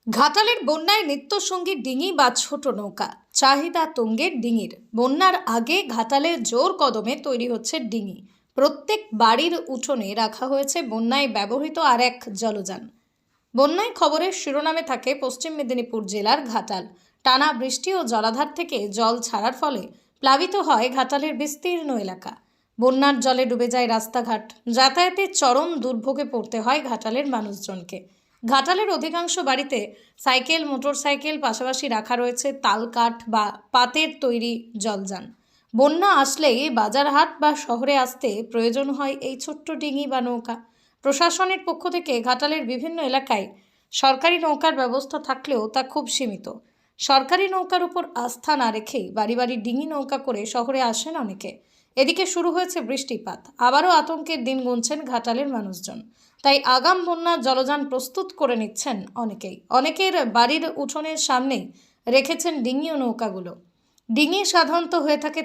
ঘাটালের বন্যায় নিত্যসঙ্গী ডিঙি বা ছোট নৌকা, চাহিদা তুঙ্গের ডিঙির। বন্যার আগে ঘাটালে জোর কদমে তৈরি হচ্ছে ডিঙি। প্রত্যেক বাড়ির উঠোনে রাখা হয়েছে বন্যায় ব্যবহৃত আর এক জলযান। বন্যায় খবরের শিরোনামে থাকে পশ্চিম মেদিনীপুর জেলার ঘাটাল। টানা বৃষ্টি ও জলাধার থেকে জল ছাড়ার ফলে প্লাবিত হয় ঘাটালের বিস্তীর্ণ এলাকা। বন্যার জলে ডুবে যায় রাস্তাঘাট, যাতায়াতের চরম দুর্ভোগে পড়তে হয় ঘাটালের মানুষজনকে। ঘাটালের অধিকাংশ বাড়িতে সাইকেল, মোটরসাইকেল পাশাপাশি রাখা রয়েছে তাল কাঠ বা পাতের তৈরি জলযান। বন্যা আসলেই বাজারহাট বা শহরে আসতে প্রয়োজন হয় এই ছোট্ট ডিঙি বা নৌকা। প্রশাসনের পক্ষ থেকে ঘাটালের বিভিন্ন এলাকায় সরকারি নৌকার ব্যবস্থা থাকলেও তা খুব সীমিত। সরকারি নৌকার উপর আস্থা না রেখেই বাড়ি বাড়ি ডিঙি নৌকা করে শহরে আসেন অনেকে। এদিকে শুরু হয়েছে বৃষ্টিপাত, আবারও আতঙ্কের দিন গুনছেন ঘাটালের মানুষজন। তাই আগাম বন্যার জলযান প্রস্তুত করে নিচ্ছেন অনেকেই। অনেকের বাড়ির উঠোনের সামনেই রেখেছেন ডিঙি ও নৌকাগুলো। ডিঙি সাধারণত হয়ে থাকে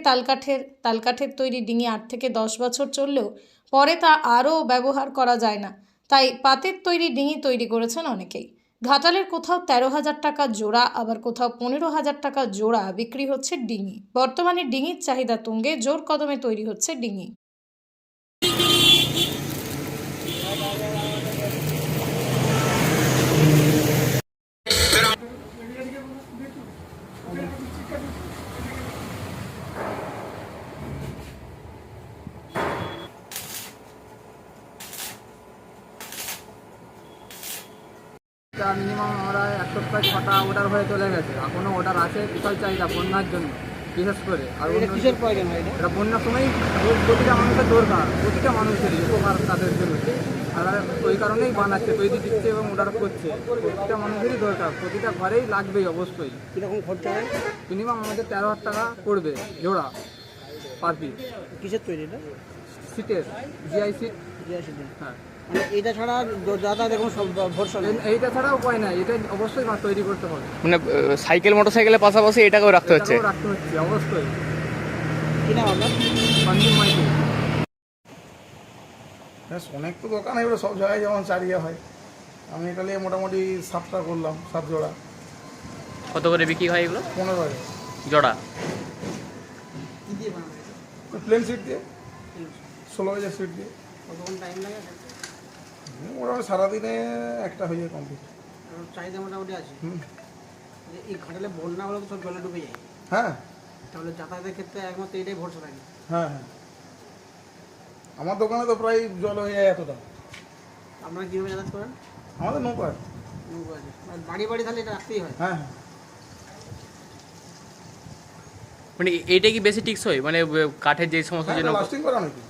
তালকাঠের তৈরি ডিঙি 8 থেকে 10 বছর চললেও পরে তা আরও ব্যবহার করা যায় না। তাই পাতের তৈরি ডিঙি তৈরি করেছেন অনেকেই। ঘাটালের কোথাও 13,000 টাকা জোড়া, আবার কোথাও 15,000 টাকা জোড়া বিক্রি হচ্ছে ডিঙি। বর্তমানে ডিঙির চাহিদা তুঙ্গে, জোর কদমে তৈরি হচ্ছে ডিঙি। মিনিমাম আমরা এক সপ্তাহে 6টা অর্ডার হয়ে চলে গেছে। এখনও অর্ডার আছে, বিশাল চাহিদা বন্যার জন্য বিশেষ করে। আর কিসের প্রয়োজন হয় এটা? বন্যার সময় প্রতিটা মানুষের দরকার, প্রতিটা মানুষেরই উপকার তাদের জন্য। আর ওই কারণেই বানাচ্ছে, তৈরি দিচ্ছে এবং অর্ডার করছে। প্রতিটা মানুষেরই দরকার, প্রতিটা ঘরেই লাগবেই অবশ্যই। কীরকম খরচা হয়? মিনিমাম আমাদের 13,000 টাকা পড়বে জোড়া পার পিস। কিসের তৈরি এটা? সিটের, জিআই সিট। হ্যাঁ, এইটা ছাড়া যাতায়াত এখন সব ভরসা নেই। এইটা ছাড়া উপায় নাই, এটা অবশ্যই তৈরি করতে হবে। মানে সাইকেল মোটরসাইকেলের পাশাপাশি এটাকেও রাখতে হচ্ছে অবশ্যই। কি নাম আপনার? সঞ্জীব মাইতি। হ্যাঁ, অনেক তো দোকান এগুলো সব জায়গায় যেমন চারিয়ে হয়। আমি এটা নিয়ে মোটামুটি 7টা করলাম, 7 জোড়া। কত করে বিক্রি হয় এগুলো? 15 জোড়া। কী দিয়ে বানাবে? প্লেন সিট দিয়ে, 16 হাজার সিট দিয়ে। কতক্ষণ টাইম লাগে? মোটামুটি সারাদিনে একটা হয়ে যায় কমপ্লিট। চাহিদা মোটামুটি আছে। এই ঘাটালে বন্যা হলে তো সব জলে ডুবে যায়। হ্যাঁ, তাহলে যাতায়াতের ক্ষেত্রে একমাত্র এটাই ভরসা থাকে। হ্যাঁ হ্যাঁ, আমার দোকানে তো প্রায় জল হয়ে যায় এতটা। আপনারা কীভাবে যাতায়াত করেন? আমাদের নৌকা আছে। নৌকা আছে, বাড়ি বাড়ি তাহলে এটা রাখতেই হয়। হ্যাঁ হ্যাঁ, মানে এটা কি বেশি টিকস হয়? মানে কাঠের যে সমস্ত যে নৌকা লাস্টিং করা নাকি,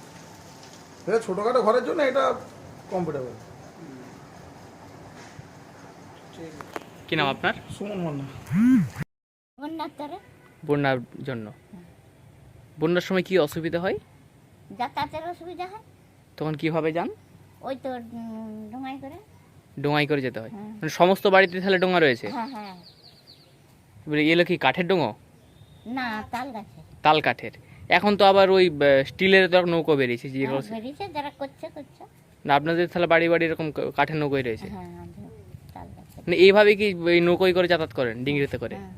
এটা ছোটোখাটো ঘরের জন্য এটা কমফোর্টেবল। কি নাম আপনার? সুমন মান্না। বন্যার জন্য বন্যার সময় কি অসুবিধা হয়? যাতায়াতের অসুবিধা হয়। তখন কিভাবে যান? ওই তো ডোঙাই করে। ডোঙাই করে যেতে হয়? হ্যাঁ। মানে সমস্ত বাড়িতে তাহলে ডোঙা রয়েছে? হ্যাঁ হ্যাঁ। এবারে এলো কি কাঠের ডোঙা? না, তাল গাছে। তাল কাঠের। এখন তো আবার ওই স্টিলের তো নৌকো বেরিয়েছে যেগুলো। বেরিয়েছে, যারা করছে। না, আপনাদের তাহলে বাড়ি বাড়ি এরকম কাঠের নৌকোই রয়েছে? হ্যাঁ, তাল গাছে। মানে এইভাবে কি এই নৌকোই করে যাতায়াত করেন, ডিঙিতে করে? হ্যাঁ।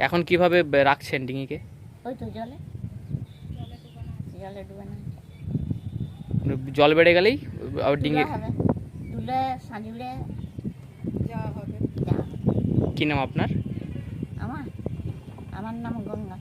এখন কিভাবে রাখছেন ডিঙিকে? ওই তো জলে ডুবানো হচ্ছে। মানে জল বেড়ে গেলেই আবার ডিঙি হবে, তুলে সাঁজুড়ে যাওয়া হবে। কি নাম আপনার? আমার নাম গঙ্গা।